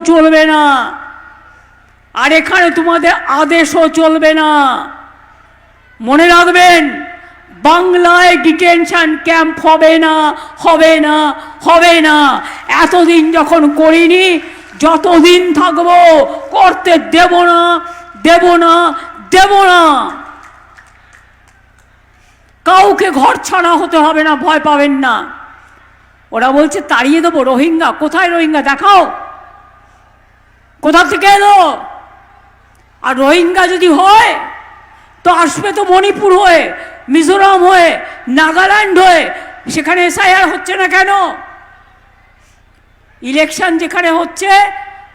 চলবে না, আর এখানে তোমাদের আদেশও চলবে না। মনে রাখবেন, বাংলায় ডিটেনশন ক্যাম্প হবে না, হবে না, হবে না। এতদিন যখন করিনি, যতদিন থাকবো করতে দেব না, দেব না, দেব না। কাউকে ঘর ছাড়া হতে হবে না, ভয় পাবেন না। ওরা বলছে তাড়িয়ে দেবো রোহিঙ্গা। কোথায় রোহিঙ্গা দেখাও, কোথা থেকে এলো? আর রোহিঙ্গা যদি হয় তো আসবে তো মণিপুর হয়ে, মিজোরাম হয়ে, নাগাল্যান্ড হয়ে। সেখানে এসআইআর হচ্ছে না কেন? ইলেকশন যেখানে হচ্ছে,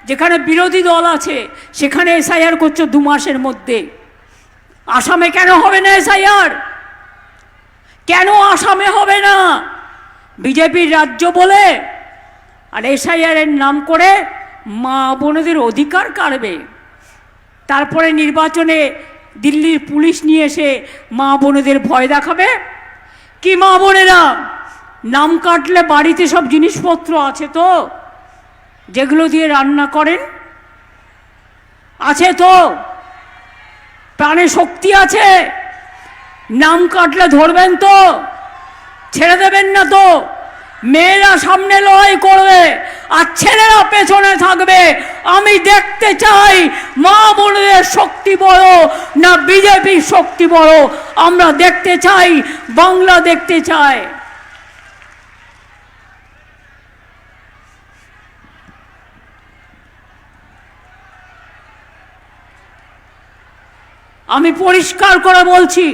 যেখানে বিরোধী দল আছে, সেখানে এসআইআর করছে 2 মাসের মধ্যে। আসামে কেন হবে না এসআইআর? কেন আসামে হবে না? বিজেপির রাজ্য বলে আর এসআইআর এর নাম করে মা বোনদের অধিকার কাড়বে। তারপরে নির্বাচনে দিল্লির পুলিশ নিয়ে এসে মা বোনেদের ভয় দেখাবে। কি মা বোনেরা, নাম কাটলে বাড়িতে সব জিনিসপত্র আছে তো, যেগুলো দিয়ে রান্না করেন? আছে তো? প্রাণে শক্তি আছে? নাম কাটলে ধরবেন তো? ছেড়ে দেবেন না তো? মেয়েরা সামনে লড়াই করবে আর ছেলেরা পেছনে থাকবে। আমি দেখতে চাই মা বোনদের শক্তি বড় না বিজেপির শক্তি বড়। আমরা দেখতে চাই, বাংলা দেখতে চাই। আমি পরিষ্কার করে বলছি,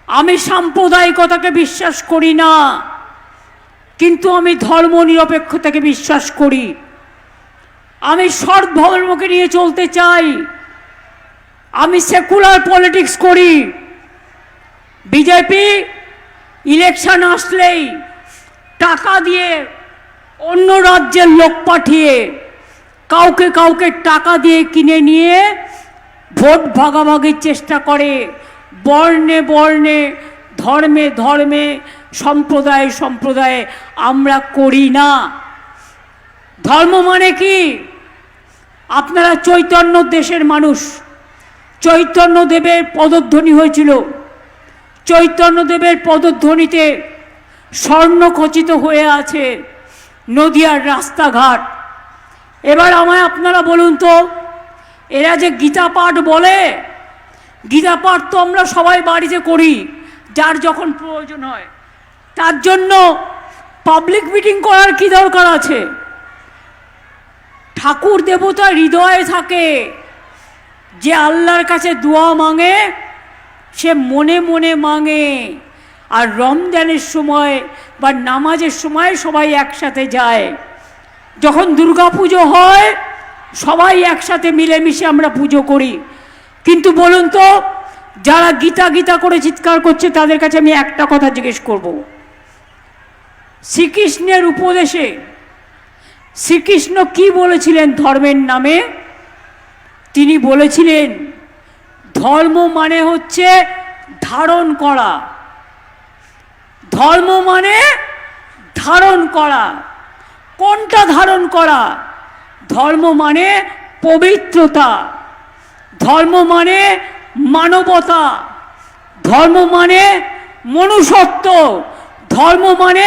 আমি সাম্প্রদায়িকতাকে বিশ্বাস করি না, কিন্তু আমি ধর্ম নিরপেক্ষতাকে বিশ্বাস করি। আমি সৎ ধর্মকে নিয়ে চলতে চাই। আমি সেকুলার পলিটিক্স করি। বিজেপি ইলেকশন আসলেই টাকা দিয়ে, অন্য রাজ্যের লোক পাঠিয়ে, কাউকে কাউকে টাকা দিয়ে কিনে নিয়ে ভোট ভাগাভাগির চেষ্টা করে। বর্ণে বর্ণে, ধর্মে ধর্মে, সম্প্রদায়ে সম্প্রদায়ে আমরা করি না। ধর্ম মানে কি? আপনারা চৈতন্য দেশের মানুষ। চৈতন্যদেবের পদধ্বনি হয়েছিল। চৈতন্যদেবের পদধ্বনিতে স্বর্ণখচিত হয়ে আছে নদিয়ার রাস্তাঘাট। এবার আমায় আপনারা বলুন তো, এরা যে গীতা পাঠ বলে, গীতা পাঠ তো আমরা সবাই বাড়িতে করি, যার যখন প্রয়োজন হয়। তার জন্য পাবলিক মিটিং করার কি দরকার আছে? ঠাকুর দেবতা হৃদয়ে থাকে। যে আল্লাহর কাছে দোয়া মাঙে সে মনে মনে মাঙে। আর রমজানের সময় বা নামাজের সময় সবাই একসাথে যায়। যখন দুর্গা পুজো হয় সবাই একসাথে মিলেমিশে আমরা পুজো করি। কিন্তু বলুন তো, যারা গীতা গীতা করে চিৎকার করছে তাদের কাছে আমি একটা কথা জিজ্ঞেস করব। শ্রীকৃষ্ণের উপদেশে শ্রীকৃষ্ণ কি বলেছিলেন ধর্মের নামে? তিনি বলেছিলেন ধর্ম মানে হচ্ছে ধারণ করা। ধর্ম মানে ধারণ করা। কোনটা ধারণ করা? ধর্ম মানে পবিত্রতা, ধর্ম মানে মানবতা, ধর্ম মানে মনুষ্যত্ব, ধর্ম মানে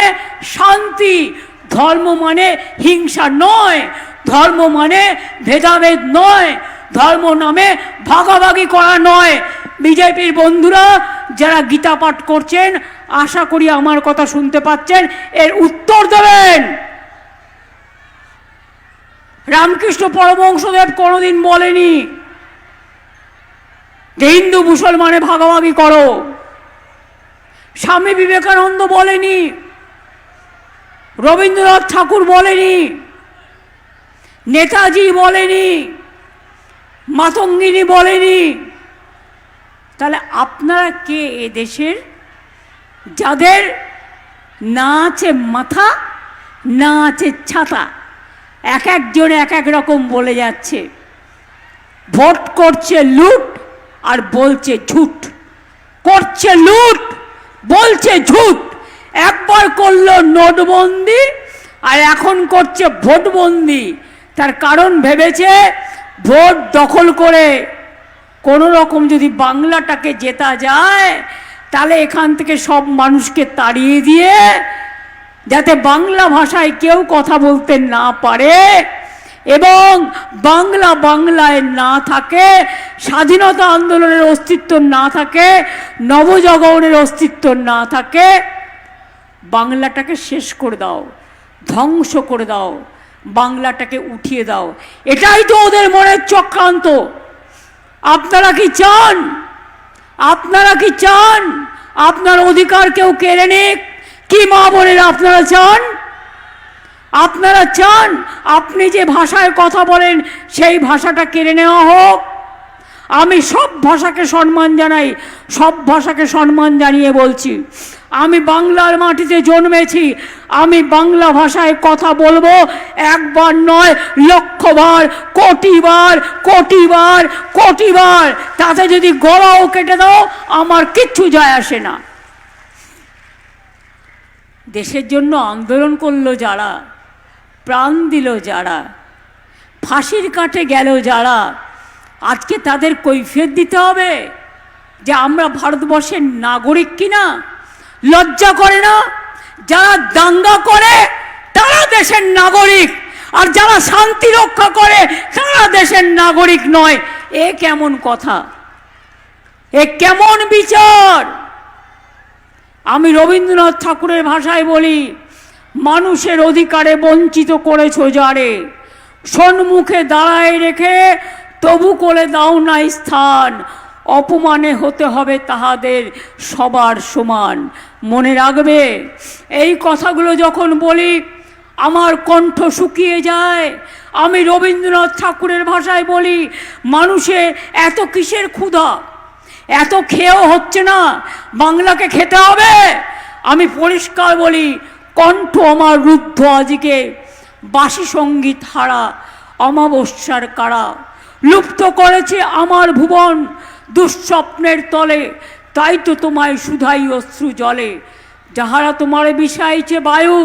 শান্তি, ধর্ম মানে হিংসা নয়, ধর্ম মানে ভেদাভেদ নয়, ধর্ম নামে ভাগাভাগি করা নয়। বিজেপির বন্ধুরা যারা গীতা পাঠ করছেন, আশা করি আমার কথা শুনতে পাচ্ছেন, এর উত্তর দেবেন। রামকৃষ্ণ পরমহংসদেব কোনোদিন বলেনি যে হিন্দু মুসলমানে ভাগাভাগি করো। স্বামী বিবেকানন্দ বলেনি, রবীন্দ্রনাথ ঠাকুর বলেনি, নেতাজি বলেনি, মাতঙ্গিনী বলেনি। তাহলে আপনারা কে এ দেশের, যাদের না আছে মাথা, না আছে ছাতা? এক একজন এক এক রকম বলে যাচ্ছে। ভোট করছে লুট আর বলছে ঝুট, করছে লুট বলছে ঝুট। একবার করলো নোটবন্দি আর এখন করছে ভোটবন্দি। তার কারণ ভেবেছে ভোট দখল করে কোনো রকম যদি বাংলাটাকে জেতা যায় তাহলে এখান থেকে সব মানুষকে তাড়িয়ে দিয়ে যাতে বাংলা ভাষায় কেউ কথা বলতে না পারে এবং বাংলা বাংলায় না থাকে, স্বাধীনতা আন্দোলনের অস্তিত্ব না থাকে, নবজাগরণের অস্তিত্ব না থাকে, বাংলাটাকে শেষ করে দাও, ধ্বংস করে দাও, বাংলাটাকে উঠিয়ে দাও। এটাই তো ওদের মনের চক্রান্ত। আপনারা কি চান? আপনারা কি চান আপনার অধিকার কেউ কেড়ে নিক? কি মা বোনেরা আপনারা চান? আপনারা চান আপনি যে ভাষায় কথা বলেন সেই ভাষাটা কেড়ে নেওয়া হোক? আমি সব ভাষাকে সম্মান জানাই, সব ভাষাকে সম্মান জানিয়ে বলছি, আমি বাংলার মাটিতে জন্মেছি, আমি বাংলা ভাষায় কথা বলবো, একবার নয় লক্ষবার, কোটিবার, কোটিবার, কোটিবার। তাতে যদি গলাও কেটে দাও আমার কিচ্ছু যায় আসে না। দেশের জন্য আন্দোলন করলো যারা, প্রাণ দিল যারা, ফাঁসির কাঠে গেল যারা, আজকে তাদের কৈফিয়ত দিতে হবে যে আমরা ভারতবর্ষের নাগরিক কিনা? লজ্জা করে না? যারা দাঙ্গা করে তারা দেশের নাগরিক, আর যারা শান্তি রক্ষা করে তারা দেশের নাগরিক নয়। এ কেমন কথা? এ কেমন বিচার? আমি রবীন্দ্রনাথ ঠাকুরের ভাষায় বলি, মানুষের অধিকারে বঞ্চিত করেছো যারে, সম্মুখে দাঁড়ায় রেখে তবু করে দাও না স্থান, অপমানে হতে হবে তাহাদের সবার সমান। মনে রাখবে, এই কথাগুলো যখন বলি আমার কণ্ঠ শুকিয়ে যায়। আমি রবীন্দ্রনাথ ঠাকুরের ভাষায় বলি, মানুষের এত কিসের ক্ষুধা? এত খেয়েও হচ্ছে না, বাংলাকে খেতে হবে। আমি পরিষ্কার বলি, কণ্ঠ আমার রুদ্ধ আজকে, বাসি সঙ্গীত হারা অমাবস্যার কারা, লুপ্ত করেছে আমার ভুবন দুঃস্বপ্নের তলে, তাই তো তোমায় শুধাই অশ্রু জলে। যাহারা তোমারে বিষাইছে বায়ু,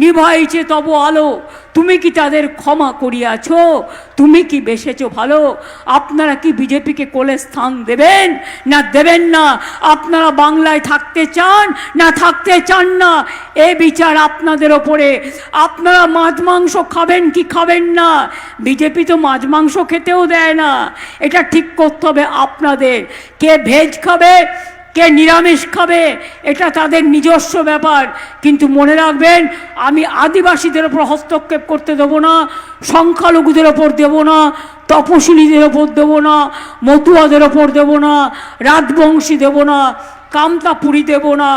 নিভাইছে তব আলো, তুমি কি তাদের ক্ষমা করিয়াছ? তুমি কি বেসেছ ভালো? আপনারা কি বিজেপিকে কোলে স্থান দেবেন না দেবেন না? আপনারা বাংলায় থাকতে চান না থাকতে চান না? এ বিচার আপনাদের ওপরে। আপনারা মাছ মাংস খাবেন কি খাবেন না? বিজেপি তো মাছ মাংস খেতেও দেয় না। এটা ঠিক করতে হবে আপনাদের। কে ভেজ খাবে, কে নিরামিষ খাবে, এটা তাদের নিজস্ব ব্যাপার। কিন্তু মনে রাখবেন, আমি আদিবাসীদের ওপর হস্তক্ষেপ করতে দেবো না, সংখ্যালঘুদের ওপর দেবো না, তপশিলীদের ওপর দেবো না, মতুয়াদের ওপর দেবো না, রাজবংশী দেবো না, কামতাপুরী দেবো না।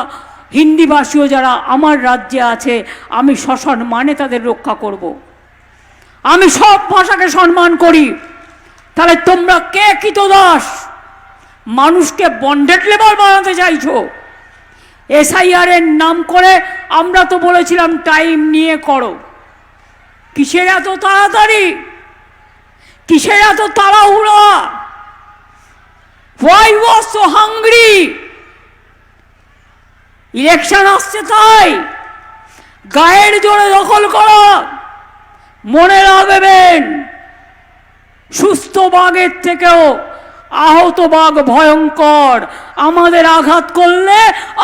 হিন্দিভাষীও যারা আমার রাজ্যে আছে আমি সসম্মানে তাদের রক্ষা করব। আমি সব ভাষাকে সম্মান করি। তাহলে তোমরা কে কৃতদাস? মানুষকে বন্ডেড লেবার বানাতে চাইছো। এসআইআর এর নাম করে আমরা তো বলেছিলাম টাইম নিয়ে করো। কিসের এত তাড়াতাড়ি? কিসের এত তাড়াহুড়া? Why was so hungry? Election আসছে তাই গায়ের জোরে দখল করো। মনে রাখবেন, সুস্থ বাঘের থেকেও আহত বাঘ ভয়ঙ্কর। আমাদের আঘাত করলে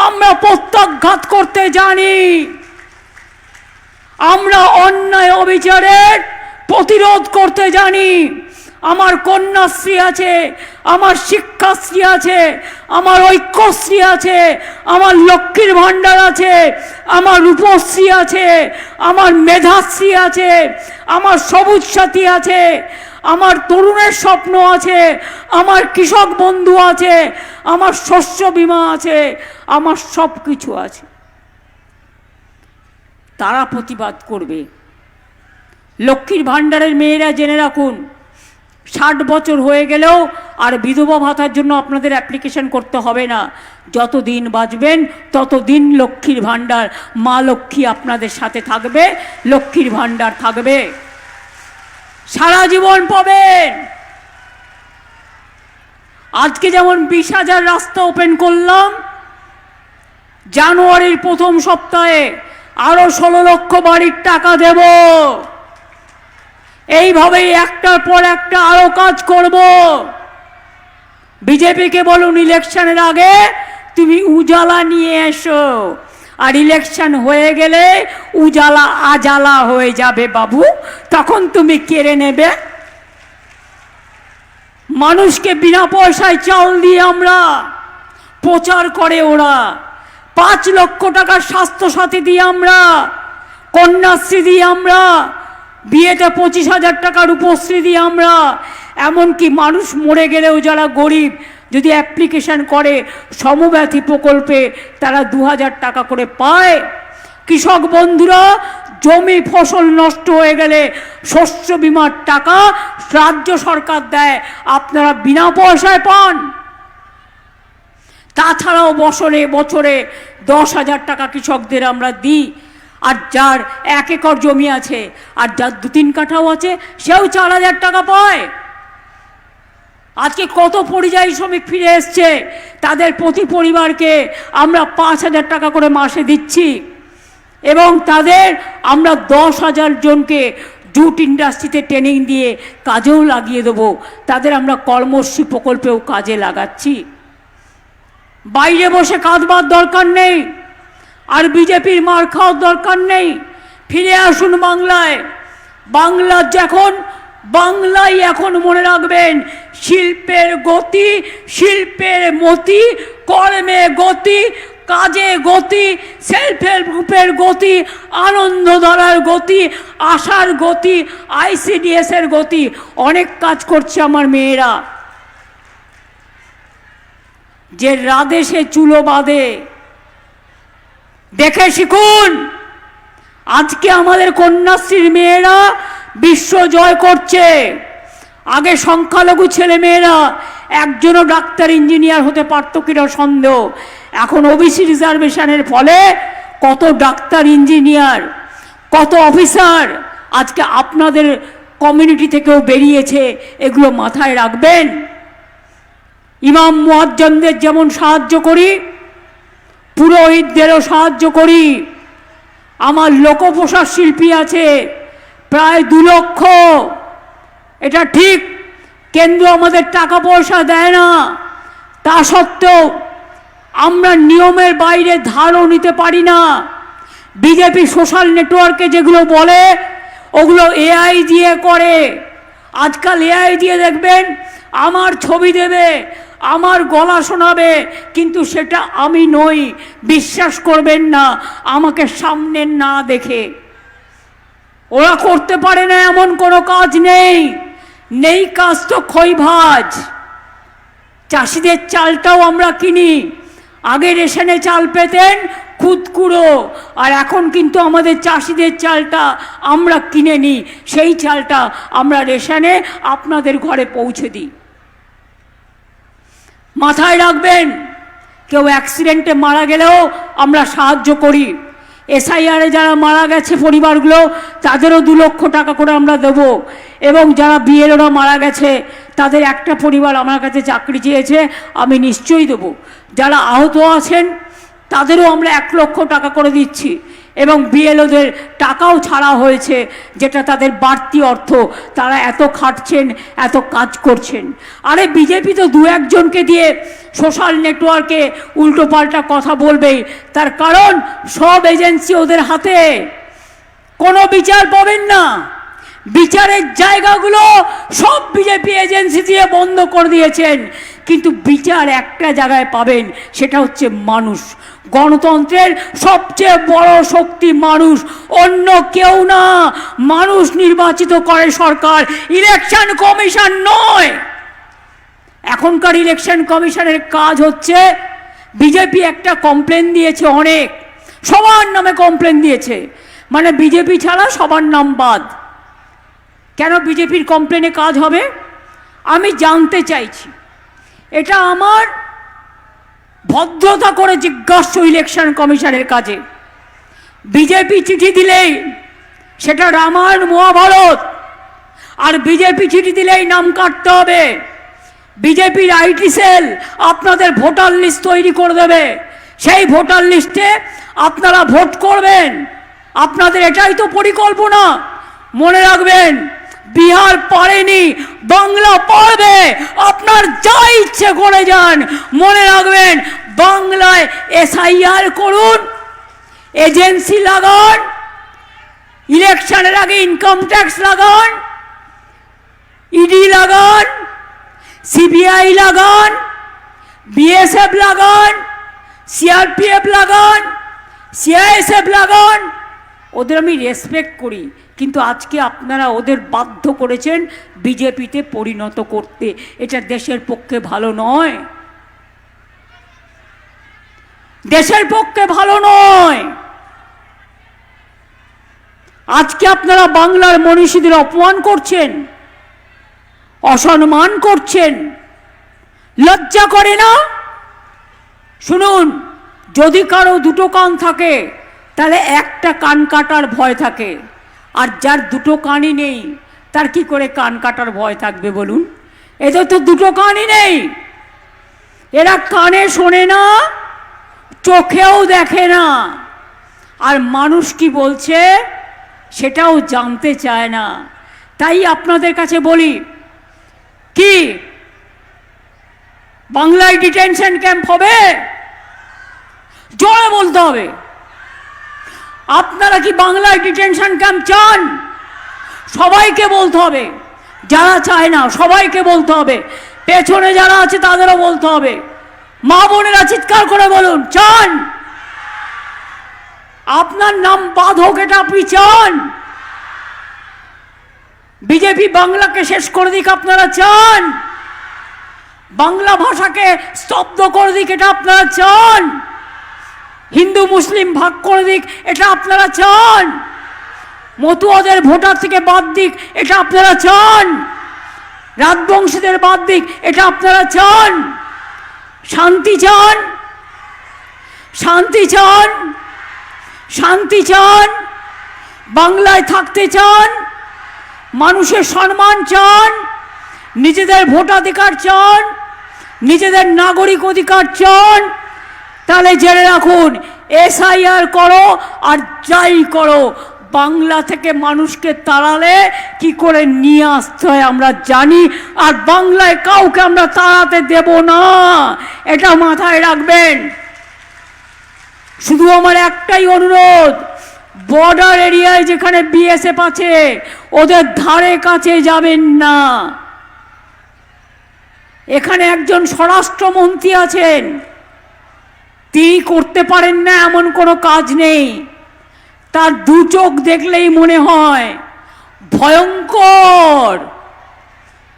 আমরা প্রত্যাঘাত করতে জানি। আমরা অন্যায় অবিচারের প্রতিরোধ করতে জানি। আমার কন্যাশ্রী আছে, আমার শিক্ষাশ্রী আছে, আমার ঐক্যশ্রী আছে, আমার লক্ষ্মীর ভাণ্ডার আছে, আমার রূপশ্রী আছে, আমার মেধাশ্রী আছে, আমার সবুজ সাথী আছে, আমার তরুণের স্বপ্ন আছে, আমার কৃষক বন্ধু আছে, আমার শস্য বীমা আছে, আমার সব কিছু আছে। তারা প্রতিবাদ করবে। লক্ষ্মীর ভাণ্ডারের মেয়েরা জেনে রাখুন, 60 বছর হয়ে গেলেও আর বিধবা ভাতার জন্য আপনাদের অ্যাপ্লিকেশন করতে হবে না। যতদিন বাঁচবেন ততদিন লক্ষ্মীর ভাণ্ডার, মা লক্ষ্মী আপনাদের সাথে থাকবে, লক্ষ্মীর ভাণ্ডার থাকবে, সারা জীবন পাবেন। আজকে যেমন 20,000 রাস্তা ওপেন করলাম, জানুয়ারির প্রথম সপ্তাহে আরো 16 লক্ষ বাড়ির টাকা দেব। এইভাবেই একটার পর একটা আরো কাজ করব। বিজেপিকে বলুন ইলেকশনের আগে তুমি উজালা নিয়ে এসো, আর ইলেকশন হয়ে গেলে উজালা আজালা হয়ে যাবে বাবু, তখন তুমি কেড়ে নেবে। মানুষকে বিনা পয়সায় চাল দিয়ে আমরা প্রচার করে ওরা, 5 লক্ষ টাকার স্বাস্থ্যসাথী দিয়ে আমরা, কন্যাশ্রী দিয়ে আমরা, বিয়েতে 25,000 টাকার রূপশ্রী দিয়ে আমরা, এমনকি মানুষ মরে গেলেও যারা গরিব যদি অ্যাপ্লিকেশন করে সমব্যথী প্রকল্পে তারা 2,000 টাকা করে পায়। কৃষক বন্ধুরা জমি ফসল নষ্ট হয়ে গেলে শস্য বিমার টাকা রাজ্য সরকার দেয়, আপনারা বিনা পয়সায় পান। তাছাড়াও বছরে বছরে 10,000 টাকা কৃষকদের আমরা দিই, আর যার 1 একর জমি আছে আর যার 2-3 কাঠাও আছে সেও 4,000 টাকা পায়। আজকে কত পরিযায়ী শ্রমিক ফিরে এসছে, তাদের প্রতি পরিবারকে আমরা 5,000 টাকা করে মাসে দিচ্ছি, এবং তাদের আমরা 10,000 জনকে জুট ইন্ডাস্ট্রিতে ট্রেনিং দিয়ে কাজেও লাগিয়ে দেবো, তাদের আমরা কর্মশ্রী প্রকল্পেও কাজে লাগাচ্ছি। বাইরে বসে কাঁদবার দরকার নেই, আর বিজেপির মার খাওয়ার দরকার নেই। ফিরে আসুন বাংলায়। বাংলায় এখন মনে রাখবেন শিল্পের গতি, শিল্পের মতি, কর্মে গতি, কাজে গতি, সেলফ হেল্প গ্রুপের গতি, আনন্দধারার গতি, আশার গতি, ICDS এর গতি। অনেক কাজ করছে আমার মেয়েরা, যে রাধে সে চুলো বাঁধে, দেখে শিখুন। আজকে আমাদের কন্যাশ্রীর মেয়েরা বিশ্ব জয় করছে। আগে সংখ্যালঘু ছেলে মেয়েরা একজনও ডাক্তার ইঞ্জিনিয়ার হতে পারত কিনা সন্দেহ, এখন ওবিসি রিজার্ভেশনের ফলে কত ডাক্তার ইঞ্জিনিয়ার, কত অফিসার আজকে আপনাদের কমিউনিটি থেকেও বেরিয়েছে। এগুলো মাথায় রাখবেন। ইমাম মুয়াজ্জিনদের যেমন সাহায্য করি, পুরোহিতদেরও সাহায্য করি। আমার লোকপ্রসাদ শিল্পী আছে প্রায় 2 লক্ষ। এটা ঠিক, কেন্দ্র আমাদের টাকা পয়সা দেয় না, তা সত্ত্বেও আমরা নিয়মের বাইরে ধারও নিতে পারি না। বিজেপি সোশ্যাল নেটওয়ার্কে যেগুলো বলে ওগুলো AI দিয়ে করে। আজকাল AI দিয়ে দেখবেন আমার ছবি দেবে, আমার গলা শোনাবে, কিন্তু সেটা আমি নই, বিশ্বাস করবেন না আমাকে সামনে না দেখে। ওরা করতে পারে না এমন কোনো কাজ নেই কাজ তো খইভাজ। চাষিদের চালটাও আমরা কিনি। আগে রেশনে চাল পেতেন খুদকুড়ো, আর এখন কিন্তু আমাদের চাষিদের চালটা আমরা কিনে নিই, সেই চালটা আমরা রেশনে আপনাদের ঘরে পৌঁছে দিই। মাথায় রাখবেন, কেউ অ্যাক্সিডেন্টে মারা গেলেও আমরা সাহায্য করি। SIR-এ যারা মারা গেছে পরিবারগুলো, তাদেরও 2 লক্ষ টাকা করে আমরা দেবো। এবং যারা BLO-রা মারা গেছে, তাদের একটা পরিবার আমার কাছে চাকরি চেয়েছে, আমি নিশ্চয়ই দেবো। যারা আহত আছেন তাদেরও আমরা 1 লক্ষ টাকা করে দিচ্ছি, এবং BLO-দের টাকাও ছাড়া হয়েছে, যেটা তাদের বাড়তি অর্থ। তারা এত খাটছেন, এত কাজ করছেন। আরে বিজেপি তো 2-1 জনকে দিয়ে সোশ্যাল নেটওয়ার্কে উল্টোপাল্টা কথা বলবেই, তার কারণ সব এজেন্সি ওদের হাতে। কোনো বিচার পাবেন না, বিচারের জায়গাগুলো সব বিজেপি এজেন্সি দিয়ে বন্ধ করে দিয়েছেন। কিন্তু বিচার একটা জায়গায় পাবেন, সেটা হচ্ছে মানুষ। গণতন্ত্রের সবচেয়ে বড় শক্তি মানুষ, অন্য কেউ না। মানুষ নির্বাচিত করে সরকার, ইলেকশন কমিশন নয়। এখনকার ইলেকশন কমিশনের কাজ হচ্ছে, বিজেপি একটা কমপ্লেন দিয়েছে, অনেক সবার নামে কমপ্লেন দিয়েছে, মানে বিজেপি ছাড়া সবার নাম বাদ। কেন বিজেপির কমপ্লেনে কাজ হবে আমি জানতে চাইছি। এটা আমার ভদ্রতা করে জিজ্ঞাসা ইলেকশন কমিশনের কাজে। বিজেপি চিঠি দিলেই সেটা রামায়ণ মহাভারত, আর বিজেপি চিঠি দিলেই নাম কাটতে হবে। বিজেপির IT সেল আপনাদের ভোটার লিস্ট তৈরি করে দেবে, সেই ভোটার লিস্টে আপনারা ভোট করবেন। আপনাদের এটাই তো পরিকল্পনা। মনে রাখবেন, বিহার পারেনি, বাংলা পারবে। আপনার যা ইচ্ছে করে যান, মনে রাখবেন বাংলায় এসআইআর করুন, এজেন্সি লাগান, ইলেকশনের আগে ইনকাম ট্যাক্স লাগান, ইডি লাগান, সিবিআই লাগান, বিএসএফ লাগান, সিআরপিএফ লাগান, সিআইএসএফ লাগান। ওদের আমি রেসপেক্ট করি, কিন্তু আজকে আপনারা ওদের বাধ্য করেছেন বিজেপিতে পরিণত করতে। এটা দেশের পক্ষে ভালো নয়, দেশের পক্ষে ভালো নয়। আজকে আপনারা বাংলার মনীষীদের অপমান করছেন, অসম্মান করছেন, লজ্জা করে না? শুনুন, যদি কারো দুটো কান থাকে তাহলে একটা কান কাটার ভয় থাকে, আর যার দুটো কানই নেই তার কি করে কান কাটার ভয় থাকবে বলুন? এদের তো দুটো কানই নেই, এরা কানে শোনে না, চোখেও দেখে না, আর মানুষ কি বলছে সেটাও জানতে চায় না। তাই আপনাদের কাছে বলি, কি বাংলায় ডিটেনশন ক্যাম্প হবে? জোরে বলতে হবে। আপনারা কি বাংলায় ডিটেনশন ক্যাম্প চান? সবাইকে বলতে হবে, যারা চায় না সবাইকে বলতে হবে, পেছনে যারা আছে তাদেরও বলতে হবে। মা বোনেরা চিৎকার করে বলুন, চান? আপনার নাম বাধক, এটা আপনি চান? বিজেপি বাংলাকে শেষ করে দিক, আপনারা চান? বাংলা ভাষাকে স্তব্ধ করে দিক, এটা আপনারা চান? হিন্দু মুসলিম ভাগ করে দিক, এটা আপনারা চান? মতুয়াদের ভোটার থেকে বাদ দিক, এটা আপনারা চান? রাজবংশীদের বাদ দিক, এটা আপনারা চান? শান্তি চান? শান্তি চান? শান্তি চান? বাংলায় থাকতে চান? মানুষের সম্মান চান? নিজেদের ভোটাধিকার চান? নিজেদের নাগরিক অধিকার চান? তাহলে জেনে রাখুন, এসআইআর করো আর যাই করো, বাংলা থেকে মানুষকে তাড়ালে কি করে নিয়ে আসতে হয় আমরা জানি, আর বাংলায় কাউকে আমরা তাড়াতে দেব না, এটা মাথায় রাখবেন। শুধু আমার একটাই অনুরোধ, বর্ডার এরিয়ায় যেখানে বিএসএফ আছে ওদের ধারে কাছে যাবেন না। এখানে একজন স্বরাষ্ট্রমন্ত্রী আছেন, তিনি করতে পারেন না এমন কোনো কাজ নেই, তার দু চোখ দেখলেই মনে হয় ভয়ঙ্কর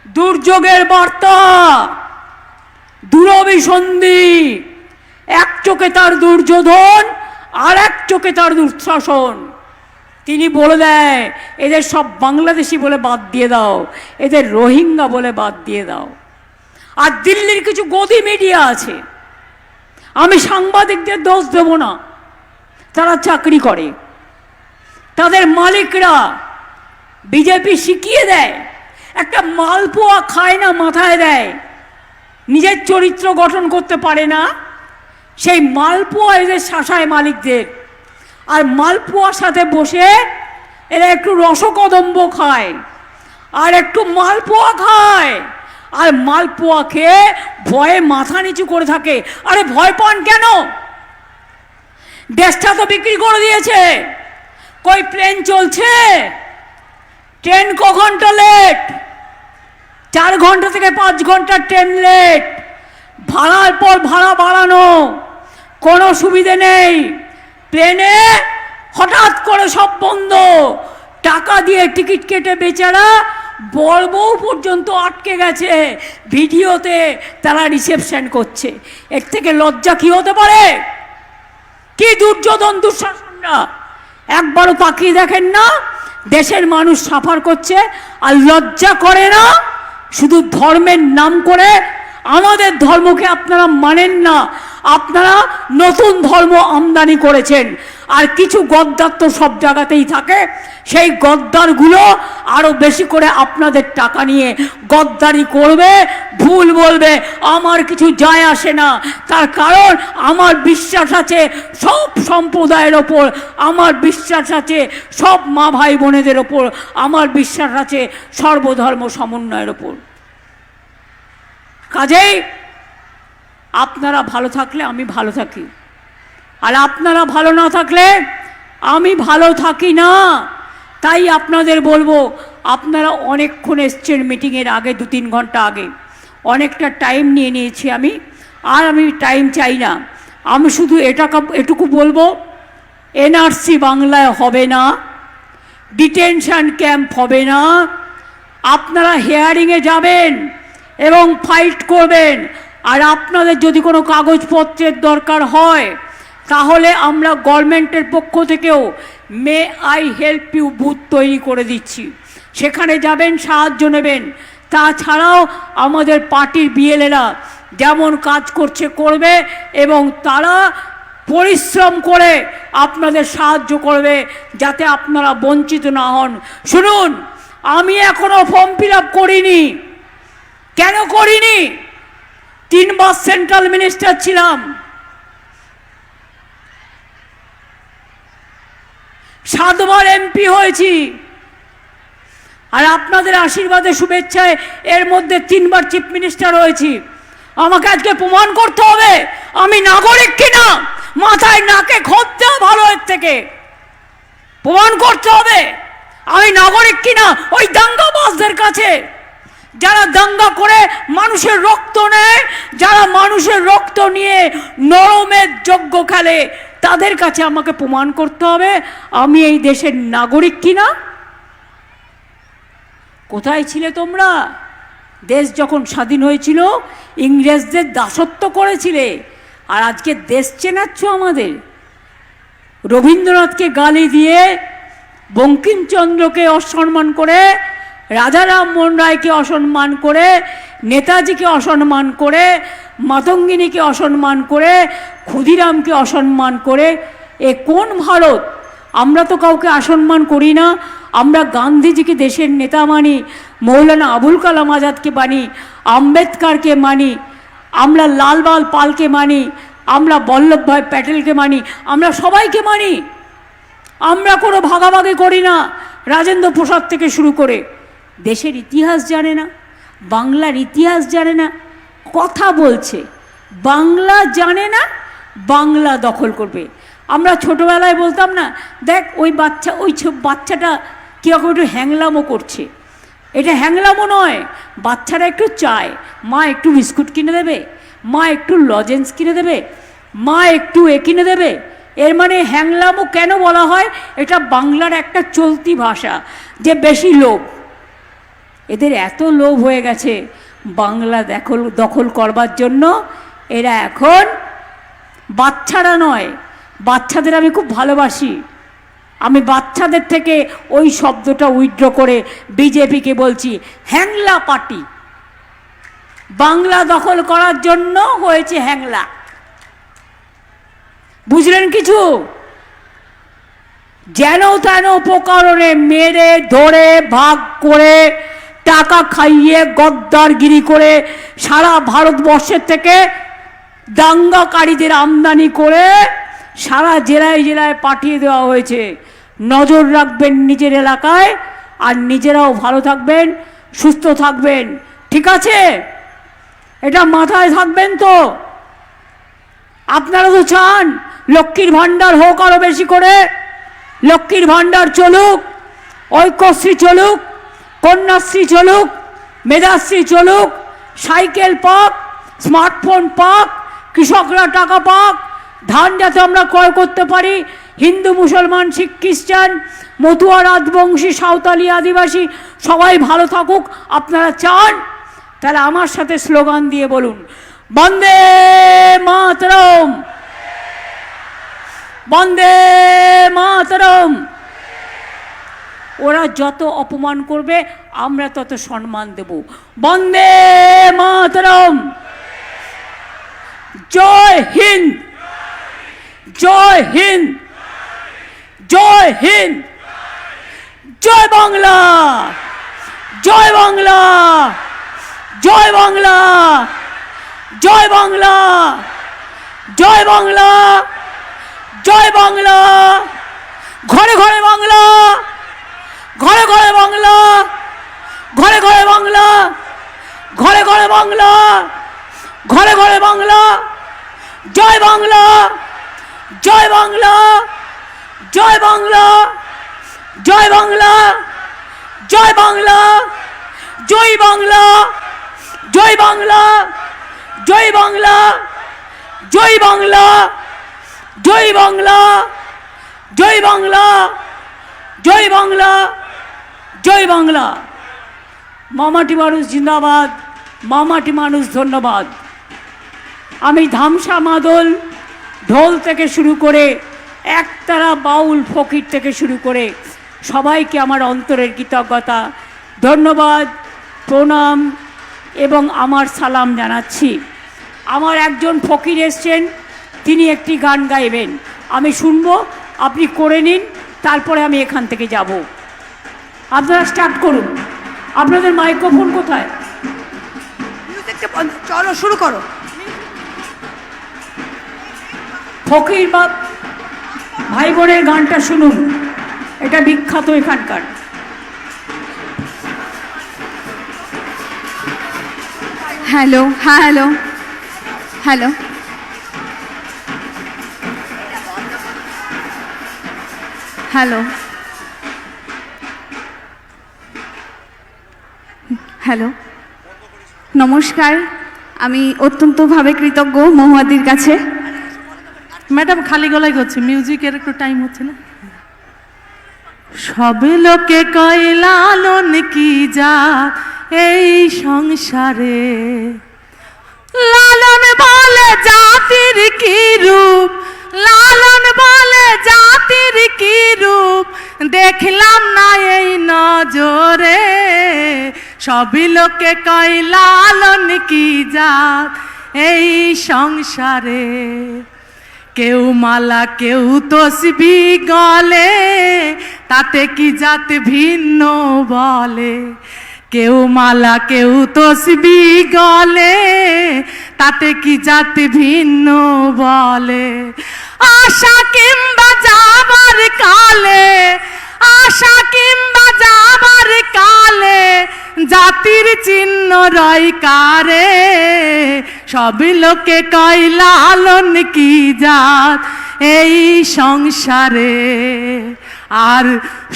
দুর্যোগের বার্তা, দুরভিসন্ধি। এক চোখে তার দুর্যোধন, আর এক চোখে তার দুঃশাসন। তিনি বলে দেয় এদের সব বাংলাদেশি বলে বাদ দিয়ে দাও, এদের রোহিঙ্গা বলে বাদ দিয়ে দাও। আর দিল্লির কিছু গদি মিডিয়া আছে, আমি সাংবাদিকদের দোষ দেব না, তারা চাকরি করে, তাদের মালিকরা বিজেপি শিখিয়ে দেয়, একটা মালপোয়া খায় না মাথায় দেয়, নিজের চরিত্র গঠন করতে পারে না, সেই মালপোয়া এদের শাসায় মালিকদের। আর মালপোয়ার সাথে বসে এরা একটু রসকদম্ব খায়, আর একটু মালপোয়া খায়, আর মালপোয়া খেয়ে ভয়ে মাথা নিচু করে থাকে। আরে ভয় পান কেন? দেশটা তো বিক্রি করে দিয়েছে। কই প্লেন চলছে, ট্রেন ক ঘন্টা লেট, 4 ঘন্টা থেকে 5 ঘন্টা ট্রেন লেট, ভাড়ার পর ভাড়া বাড়ানো, কোনো সুবিধে নেই। প্লেনে হঠাৎ করে সব বন্ধ, টাকা দিয়ে টিকিট কেটে বেচারা বর বউ পর্যন্ত আটকে গেছে, ভিডিওতে তারা রিসেপশন করছে। এর থেকে লজ্জা কি হতে পারে? কি দুর্যোধন দুঃশাসনরা একবারও তাকিয়ে দেখেন না? দেশের মানুষ সাফার করছে আর লজ্জা করে না? শুধু ধর্মের নাম করে আমাদের ধর্মকে আপনারা মানেন না, আপনারা নতুন ধর্ম আমদানি করেছেন। আর কিছু গদ্দার তো সব জায়গাতেই থাকে, সেই গদ্দারগুলো আরো বেশি করে আপনাদের টাকা নিয়ে গদ্দারি করবে, ভুল বলবে। আমার কিছু যায় আসে না, তার কারণ আমার বিশ্বাস আছে সব সম্প্রদায়ের ওপর, আমার বিশ্বাস আছে সব মা ভাই বোনেদের ওপর, আমার বিশ্বাস আছে সর্বধর্ম সমন্বয়ের ওপর। কাজেই আপনারা ভালো থাকলে আমি ভালো থাকি, আর আপনারা ভালো না থাকলে আমি ভালো থাকি না। তাই আপনাদের বলবো, আপনারা অনেকক্ষণ এসছেন মিটিংয়ের আগে, 2-3 ঘন্টা আগে, অনেকটা টাইম নিয়ে নিয়েছি আমি, আর আমি টাইম চাই না। আমি শুধু এটুকু বলবো, এনআরসি বাংলায় হবে না, ডিটেনশন ক্যাম্প হবে না। আপনারা হিয়ারিংয়ে যাবেন এবং ফাইট করবেন। আর আপনাদের যদি কোনো কাগজপত্রের দরকার হয়, তাহলে আমরা গভর্নমেন্টের পক্ষ থেকেও may I help you booth তৈরি করে দিচ্ছি, সেখানে যাবেন, সাহায্য নেবেন। তাছাড়াও আমাদের পার্টির বিএলএরা যেমন কাজ করছে করবে, এবং তারা পরিশ্রম করে আপনাদের সাহায্য করবে যাতে আপনারা বঞ্চিত না হন। শুনুন, আমি এখনো ফর্ম ফিল আপ করিনি। কেন করিনি? 3 বার সেন্ট্রাল মিনিস্টার ছিলাম, 7 বার এমপি হয়েছি, আর আপনাদের আশীর্বাদে শুভেচ্ছায় এর মধ্যে 3 বার চিফ মিনিস্টার হয়েছি। আমাকে আজকে প্রমাণ করতে হবে আমি নাগরিক কিনা, মাথায় নাকে খোঁজ দেওয়া ভালো এর থেকে। প্রমাণ করতে হবে আমি নাগরিক কিনা ওই দাঙ্গাবাজদের কাছে, যারা দাঙ্গা করে মানুষের রক্ত নেয়, যারা মানুষের রক্ত নিয়ে নরমের যজ্ঞ খেলে, তাদের কাছে আমাকে প্রমাণ করতে হবে আমি এই দেশের নাগরিক কিনা। কোথায় ছিলে তোমরা? দেশ যখন স্বাধীন হয়েছিল ইংরেজদের দাসত্ব করেছিলে, আর আজকে দেশ চেনাচ্ছ আমাদের। রবীন্দ্রনাথকে গালি দিয়ে, বঙ্কিমচন্দ্রকে অসম্মান করে, রাজা রামমোহন রায়কে অসম্মান করে, নেতাজিকে অসম্মান করে, মাতঙ্গিনীকে অসম্মান করে, ক্ষুদিরামকে অসম্মান করে, এ কোন ভারত? আমরা তো কাউকে অসম্মান করি না। আমরা গান্ধীজিকে দেশের নেতা মানি, মৌলানা আবুল কালাম আজাদকে মানি, আম্বেদকরকে মানি, আমরা লালবাল পালকে মানি, আমরা বল্লভভাই প্যাটেলকে মানি, আমরা সবাইকে মানি। আমরা কোনো ভাগাভাগি করি না। রাজেন্দ্র প্রসাদ থেকে শুরু করে দেশের ইতিহাস জানে না, বাংলার ইতিহাস জানে না, কথা বলছে বাংলা জানে না, বাংলা দখল করবে। আমরা ছোটোবেলায় বলতাম না, দেখ ওই বাচ্চাটা কীরকম একটু হ্যাংলামো করছে। এটা হ্যাংলামো নয়, বাচ্চারা একটু চায় মা একটু বিস্কুট কিনে দেবে, মা একটু লজেন্স কিনে দেবে, মা একটু কিনে দেবে। এর মানে হ্যাংলামো কেন বলা হয়? এটা বাংলার একটা চলতি ভাষা, যে বেশি লোভ। এদের এত লোভ হয়ে গেছে বাংলা দখল করবার জন্য। এরা এখন বাচ্চারা নয়, বাচ্চাদের আমি খুব ভালোবাসি, আমি বাচ্চাদের থেকে ওই শব্দটা উইথড্র করে বিজেপিকে বলছি হ্যাংলা পার্টি। বাংলা দখল করার জন্য হয়েছে হ্যাংলা। বুঝলেন কিছু? যেন তেন উপকরণে মেরে ধরে ভাগ করে টাকা খাইয়ে গদ্দারগিরি করে সারা ভারতবর্ষের থেকে দাঙ্গাকারীদের আমদানি করে সারা জেলায় জেলায় পাঠিয়ে দেওয়া হয়েছে। নজর রাখবেন নিজের এলাকায়, আর নিজেরাও ভালো থাকবেন, সুস্থ থাকবেন। ঠিক আছে? এটা মাথায় থাকবেন তো। আপনারা তো চান লক্ষ্মীর ভাণ্ডার হোক আরো বেশি করে, লক্ষ্মীর ভাণ্ডার চলুক, ঐক্যশ্রী চলুক, কন্যাশ্রী চলুক, মেধাশ্রী চলুক, সাইকেল পাক, স্মার্টফোন পাক, কৃষকরা টাকা পাক, ধান যাতে আমরা ক্রয় করতে পারি, হিন্দু মুসলমান শিখ খ্রিস্টান মতুয়া রাজবংশী সাঁওতালি আদিবাসী সবাই ভালো থাকুক আপনারা চান, তাহলে আমার সাথে স্লোগান দিয়ে বলুন, বন্দে মাতরম, বন্দে মাতরম। ওরা যত অপমান করবে আমরা তত সম্মান দেব। বন্দে মাতরম। জয় হিন্দ, জয় হিন্দ, জয় হিন্দ, জয় বাংলা, জয় বাংলা, জয় বাংলা, জয় বাংলা, জয় বাংলা, জয় বাংলা। ঘরে ঘরে বাংলা, ঘরে ঘরে বাংলা, ঘরে ঘরে বাংলা, ঘরে ঘরে বাংলা, ঘরে ঘরে বাংলা। জয় বাংলা, জয় বাংলা, জয় বাংলা, জয় বাংলা, জয় বাংলা, জয় বাংলা, জয় বাংলা, জয় বাংলা, জয় বাংলা, জয় বাংলা, জয় বাংলা, জয় বাংলা, জয় বাংলা। মামাটি মানুষ জিন্দাবাদ, মামাটি মানুষ ধন্যবাদ। আমি ধামসা মাদল ঢোল থেকে শুরু করে একতারা বাউল ফকির থেকে শুরু করে সবাইকে আমার অন্তরের কৃতজ্ঞতা, ধন্যবাদ, প্রণাম এবং আমার সালাম জানাচ্ছি। আমার একজন ফকির এসছেন, তিনি একটি গান গাইবেন, আমি শুনবো, আপনি করে নিন, তারপরে আমি এখান থেকে যাব। আপনারা স্টার্ট করুন। আপনাদের মাইক্রোফোন কোথায়? চলো শুরু করো। ফকির বাপ ভাই বোনের গানটা শুনুন, এটা বিখ্যাত এখানকার। হ্যালো, হ্যাঁ হ্যালো, হ্যালো, হ্যালো, হ্যালো, নমস্কার। আমি অত্যন্তভাবে কৃতজ্ঞ মহুয়াদির কাছে। ম্যাডাম খালি গলায় করছে, মিউজিকের একটু টাইম হচ্ছে না। সবে লোকে কয় লালন কি যা এই সংসারে, লালন বলে জাতির কি রূপ, লালন বলে জাতির কি রূপ, দেখলাম না এই নজরে। সবই লোকে কয় লালন কি জাত এই সংসারে, কেউ মালা কেউ তসবি গলে, তাতে কি জাত ভিন্ন বলে। কেউ মালা কেউ তসবি গলে, তাতে কি জাত ভিন্ন বলে। আশা কিংবা যাবার কালে, আশা কিংবা যাবার কালে, জাতির চিহ্ন রয় কারে। সব লোকে কয় লালন কি জাত এই সংসারে। আর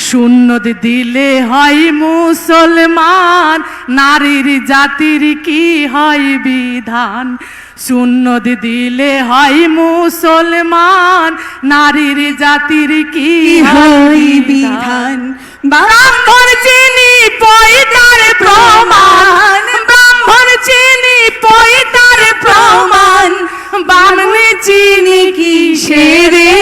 শূন্য দিলে হয় মুসলমান, নারীর জাতির কি হয় বিধান। শূন্য দিলে হয় মুসলমান, নারীর জাতির কি হয় বিধান। ব্রাহ্মণ চিনি পয়তার প্রমাণ, ব্রাহ্মণ চিনি পয়তার প্রমাণ, বামন চিনি কিসেরে।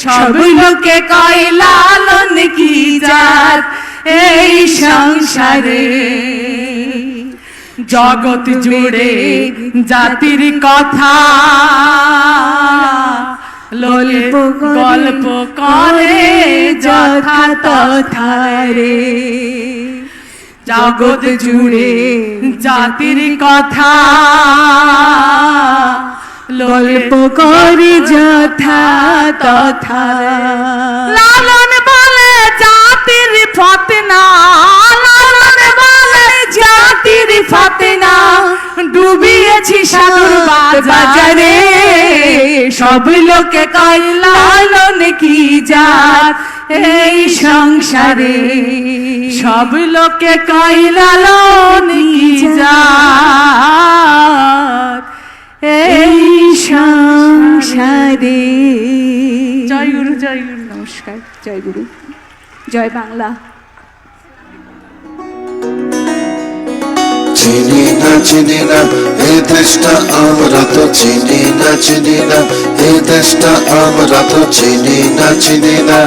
সব লোকে কয় লালন কি জাত এই সংসারে। জগৎ জুড়ে জাতির কথা গল্প করে যথা তথা রে। জগৎ জুড়ে জাতির কথা গল্প করে যথা তথা। লালন বলে জাতির ফতনা, লালন বলে জাতির ফতনা, ডুবিয়েছি সাগর বাজারে। সব লোকে কয় লালন কি জাত এই সংসারে। সব লোকে কয় লালন কি জাত এই সংসারে। জয় গুরু, জয় গুরু। নমস্কার, জয় গুরু, জয় বাংলা। চিনি না চিনি না এই দেশটা আমরা তো চিনি না, চিনি না এই দেশটা আমরা তো চিনি না, চিনি না।